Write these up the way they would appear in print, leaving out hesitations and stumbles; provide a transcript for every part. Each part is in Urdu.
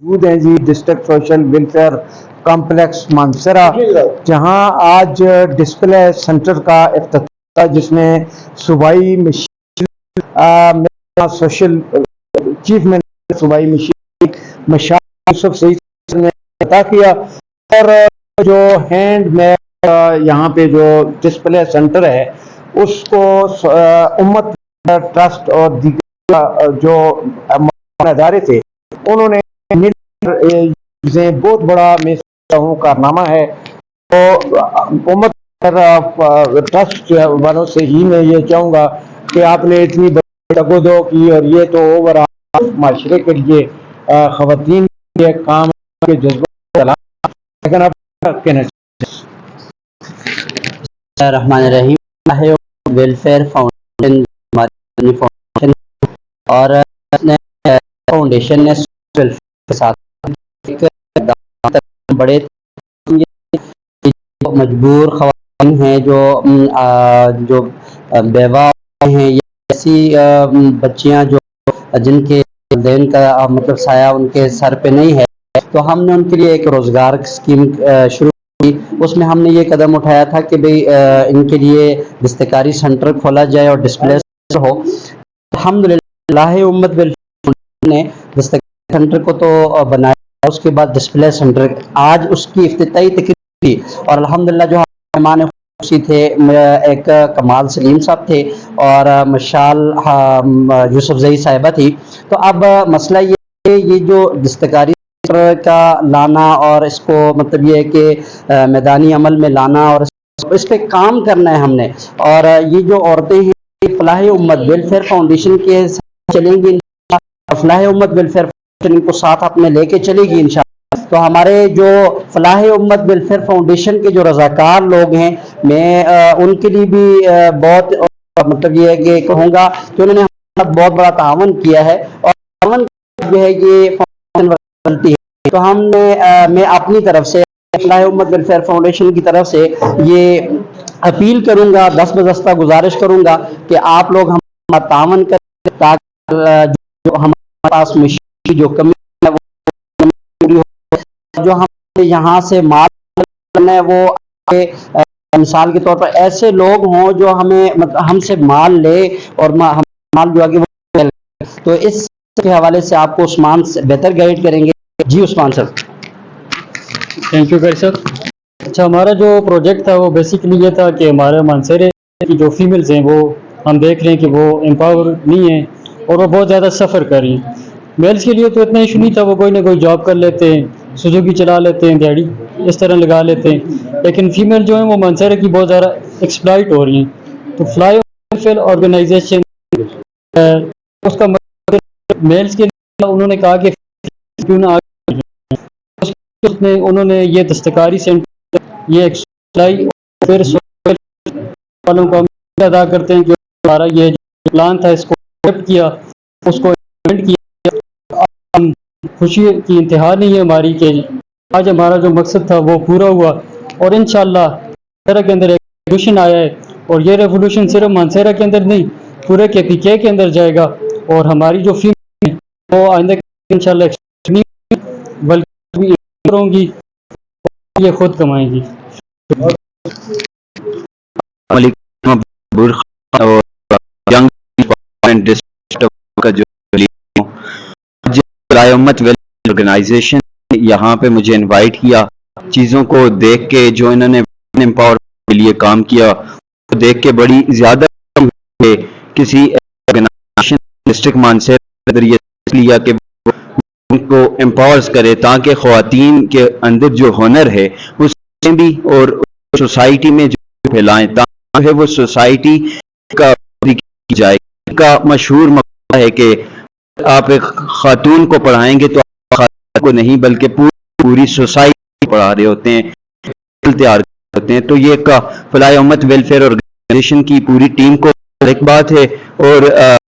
موجود ہیں جی district social welfare complex Mansehra, جہاں آج ڈسپلے سینٹر کا افتتاح تھا، جس میں صوبائی سوشل چیف منسٹر صوبائی مشال یوسف سعید نے عطا کیا، اور جو ہینڈ میڈ یہاں پہ جو ڈسپلے سینٹر ہے اس کو امت ٹرسٹ اور دیگر جو ادارے تھے انہوں نے مل کر بہت بڑا میں کارنامہ ہے۔ تو امت ٹرسٹ والوں سے ہی میں یہ چاہوں گا کہ آپ نے اتنی بڑی تگودو کی، اور یہ تو اوور آل معاشرے کے لیے خواتین کے کام کے جذبہ، لیکن آپ کہنا الرحمن الرحیم ویلفیئر فاؤنڈیشن اور فاؤنڈیشن نے کے ساتھ بڑے مجبور خواتین ہیں جو بیوہ ہیں، یا ایسی بچیاں جو جن کے والدین کا مطلب سایہ ان کے سر پہ نہیں ہے، تو ہم نے ان کے لیے ایک روزگار اسکیم شروع کی۔ اس میں ہم نے یہ قدم اٹھایا تھا کہ بھئی ان کے لیے دستکاری سینٹر کھولا جائے اور ڈسپلے ہو۔ الحمدللہ امت ویلفیئر نے دستکاری سینٹر کو تو بنایا، اس کے بعد ڈسپلے سینٹر آج اس کی افتتاحی تقریب تھی، اور الحمدللہ جو مہمان خوشی تھے ایک کمال سلیم صاحب تھے اور مشال یوسف زئی صاحبہ تھی۔ تو اب مسئلہ یہ ہے، یہ جو دستکاری کا لانا اور اس کو مطلب یہ ہے کہ میدانی عمل میں لانا اور اس پہ کام کرنا ہے ہم نے، اور یہ جو عورتیں ہیں فلاح امت ویلفیئر فاؤنڈیشن کے ساتھ چلیں گی، فلاح امت ویلفیئر فاؤنڈیشن کو ساتھ اپنے لے کے چلے گی انشاءاللہ۔ تو ہمارے جو فلاح امت ویلفیئر فاؤنڈیشن کے جو رضاکار لوگ ہیں، میں ان کے لیے بھی بہت مطلب یہ ہے کہ کہوں گا کہ انہوں نے ہمارا بہت بڑا تعاون کیا ہے، اور تعاون جو ہے یہ فاؤنڈیشن ہے۔ تو ہم نے میں اپنی طرف سے فلاح امت ویلفیئر فاؤنڈیشن کی طرف سے یہ اپیل کروں گا، دست بدستہ گزارش کروں گا کہ آپ لوگ ہمارا تعاون کریں، تاکہ جو ہمارے پاس مشین جو کمی ہے وہ پوری ہو، جو ہم یہاں سے مال ہے وہ مثال کے طور پر ایسے لوگ ہوں جو ہم سے مال لے اور مال جو آگے وہ، تو اس کے حوالے سے آپ کو عثمان سے بہتر گائیڈ کریں گے۔ جی عثمان صاحب۔ تھینک یو صاحب۔ اچھا، ہمارا جو پروجیکٹ تھا وہ بیسیکلی یہ تھا کہ ہمارے مانسیرے کی جو فیمیلز ہیں وہ ہم دیکھ رہے ہیں کہ وہ امپاور نہیں ہیں اور وہ بہت زیادہ سفر کر رہی ہیں۔ میلز کے لیے تو اتنا ایشو نہیں تھا، وہ کوئی نہ کوئی جاب کر لیتے ہیں، سوزوکی چلا لیتے ہیں، دیہڑی اس طرح لگا لیتے ہیں، لیکن فیمیل جو ہیں وہ مانسیرے کی بہت زیادہ ایکسپلائٹ ہو رہی ہیں۔ تو فلاح ویلفیئر آرگنائزیشن اس کا میلز کے لیے انہوں نے کہا کہ کیوں نہ انہوں نے یہ دستکاری سینٹر یہ ایکسپلائی پھر والوں کو ادا کرتے ہیں کہ ہمارا یہ جو پلان تھا اس کو ایکسپٹ کیا، اس کو امپلیمنٹ کیا۔ ہم خوشی کی انتہا نہیں ہے ہماری کہ آج ہمارا جو مقصد تھا وہ پورا ہوا، اور انشاءاللہ مانسیرا کے اندر ایک ریولیوشن آیا ہے، اور یہ ریولیوشن صرف مانسیرا کے اندر نہیں پورے KPK کے اندر جائے گا، اور ہماری جو فیمل وہ آئندہ انشاءاللہ بلکہ ہوں گی یہ خود کمائیں گی۔ آرگنائزیشن یہاں پہ مجھے انوائٹ کیا، چیزوں کو دیکھ کے جو انہوں نے امپاور کے لیے کام کیا وہ دیکھ کے بڑی زیادہ کسی آرگنائزیشن ڈسٹرکٹ مانسیرا یہ لیا کہ ان کو امپاورز کرے تاکہ خواتین کے اندر جو ہنر ہے اس میں بھی اور سوسائٹی میں جو پھیلائیں تاکہ وہ سوسائٹی کا کی جائے۔ کا مشہور مقولہ ہے کہ آپ ایک خاتون کو پڑھائیں گے تو آپ خاتون کو نہیں بلکہ پوری سوسائٹی پڑھا رہے ہوتے ہیں، تیار ہوتے ہیں۔ تو یہ کا فلاح امت ویلفیئر آرگنائزیشن کی پوری ٹیم کو ایک بات ہے، اور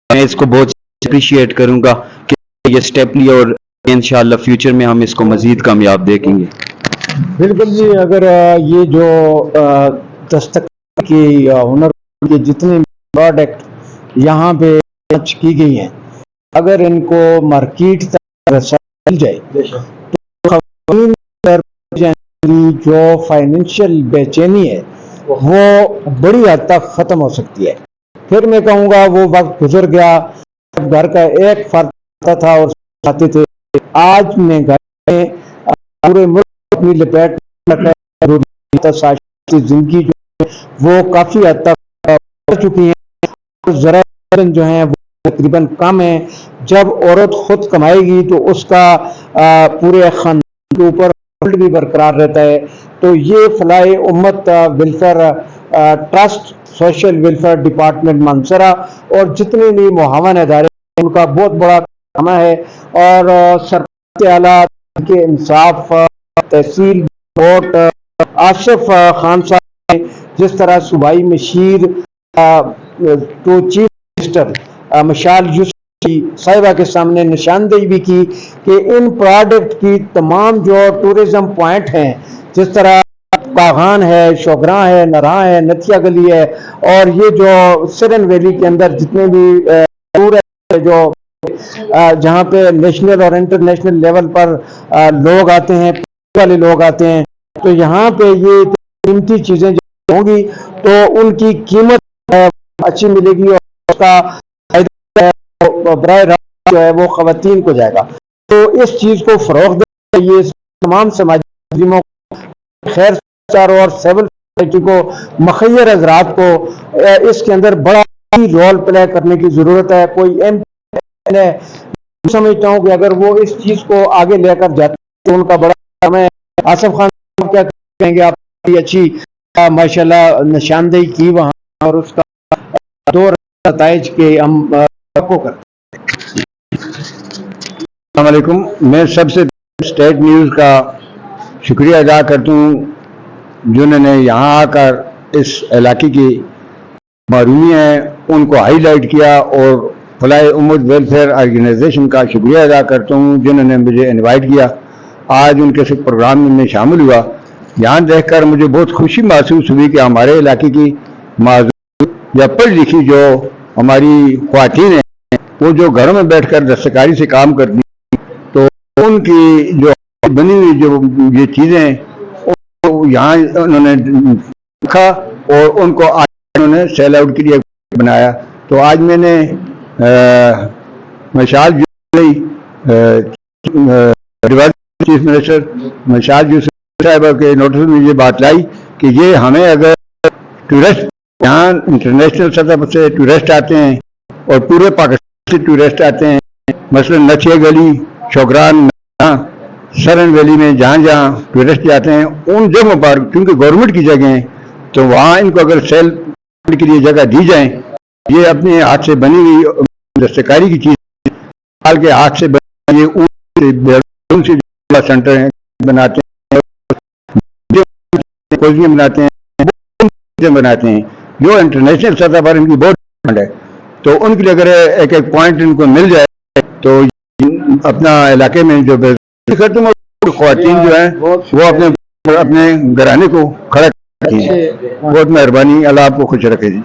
میں اس کو بہت اپریشیٹ کروں گا کہ یہ سٹیپ لیا، اور انشاءاللہ فیوچر میں ہم اس کو مزید کامیاب دیکھیں گے۔ بالکل جی، اگر یہ جو دستکاری کی ہنر کے جتنے پروڈکٹ یہاں پہ لانچ کی گئی ہیں، اگر ان کو مارکیٹ تک مل جائے تو خواتین کی جو فائنینشیل بے چینی ہے وہ بڑی حد تک ختم ہو سکتی ہے. پھر میں کہوں گا وہ وقت گزر گیا جب گھر کا ایک فرد آتا تھا اور آتے تھے. آج میں گھر میں پورے ملک اپنی لپیٹ میں رکھا ہے. زندگی جو ہے وہ کافی حد تک بڑھ چکی ہے. ذرا جو ہیں وہ تقریباً کم ہے. جب عورت خود کمائے گی تو اس کا پورے خاندان کے اوپر بھی برقرار رہتا ہے. تو یہ فلاح امت welfare trust social welfare department Mansehra اور جتنے بھی معاون ادارے ہیں ان کا بہت بڑا کام ہے. اور سرکار اعلیٰ کے انصاف تحصیل کوٹ آصف خان صاحب نے جس طرح صوبائی مشیر تو چیف منسٹر مشال یوسف صاحبہ کے سامنے نشاندہی بھی کی کہ ان پروڈکٹ کی تمام جو ٹورزم پوائنٹ ہیں جس طرح کاغان ہے، شوگراں ہے، نراں ہے، نتیا گلی ہے اور یہ جو سرن ویلی کے اندر جتنے بھی ٹور ہے جو جہاں پہ نیشنل اور انٹرنیشنل لیول پر لوگ آتے ہیں والے لوگ آتے ہیں تو یہاں پہ یہ قیمتی چیزیں جو ہوں گی تو ان کی قیمت اچھی ملے گی اور اس کا فائدہ براہ راست جو ہے وہ خواتین کو جائے گا. تو اس چیز کو فروغ دینا چاہیے. تمام سماجی تنظیموں کو خیر اور سول سوسائٹی کو مخیر حضرات کو اس کے اندر بڑا رول پلے کرنے کی ضرورت ہے. کوئی ایم میں سمجھتا ہوں کہ اگر وہ اس چیز کو آگے لے کر جاتے تو ان کا بڑا کام ہے. آصف خان صاحب کیا کہیں گے؟ آپ کی اچھی ماشاءاللہ نشاندہی کی وہاں اور اس کا دو نتائج کے ہم کو کرتے ہیں. السلام علیکم. میں سب سے اسٹیٹ نیوز کا شکریہ ادا کرتا ہوں جنہوں نے یہاں آ کر اس علاقے کی محرومی ہیں ان کو ہائی لائٹ کیا اور فلاح امت ویلفیئر آرگنائزیشن کا شکریہ ادا کرتا ہوں جنہوں نے مجھے انوائٹ کیا. آج ان کے پروگرام میں شامل ہوا. یہاں دیکھ کر مجھے بہت خوشی محسوس ہوئی کہ ہمارے علاقے کی معذور یا پڑھ لکھی جو ہماری خواتین ہیں وہ جو گھروں میں بیٹھ کر دستکاری سے کام کرتی ہیں تو ان کی جو بنی ہوئی جو یہ چیزیں یہاں انہوں نے رکھا اور ان کو انہوں نے سیل آؤٹ کے لیے بنایا. تو آج میں نے مشال چیف منسٹر مشال یوسف صاحبہ کے نوٹس میں یہ بات لائی کہ یہ ہمیں اگر ٹورسٹ یہاں انٹرنیشنل سطح سے ٹورسٹ آتے ہیں اور پورے پاکستان سے ٹورسٹ آتے ہیں مثلا نچے گلی شوگران سرن ویلی میں جہاں جہاں ٹورسٹ جاتے ہیں ان جگہوں پر کیونکہ گورنمنٹ کی جگہ ہیں تو وہاں ان کو اگر سیل کے لیے جگہ دی جائیں یہ اپنے ہاتھ سے بنی ہوئی دستکاری کی چیز حال کے ہاتھ سے بنی اون سے سینٹر ہیں بناتے ہیں بناتے ہیں جو انٹرنیشنل سطح پر ان کی بہت ڈیمانڈ ہے. تو ان کے لیے اگر ایک ایک پوائنٹ ان کو مل جائے تو اپنا علاقے میں جو کرتے ہیں خواتین جو ہیں وہ اپنے گھرانے کو کھڑا کرتی ہیں. بہت مہربانی. اللہ آپ کو خوش رکھے جی.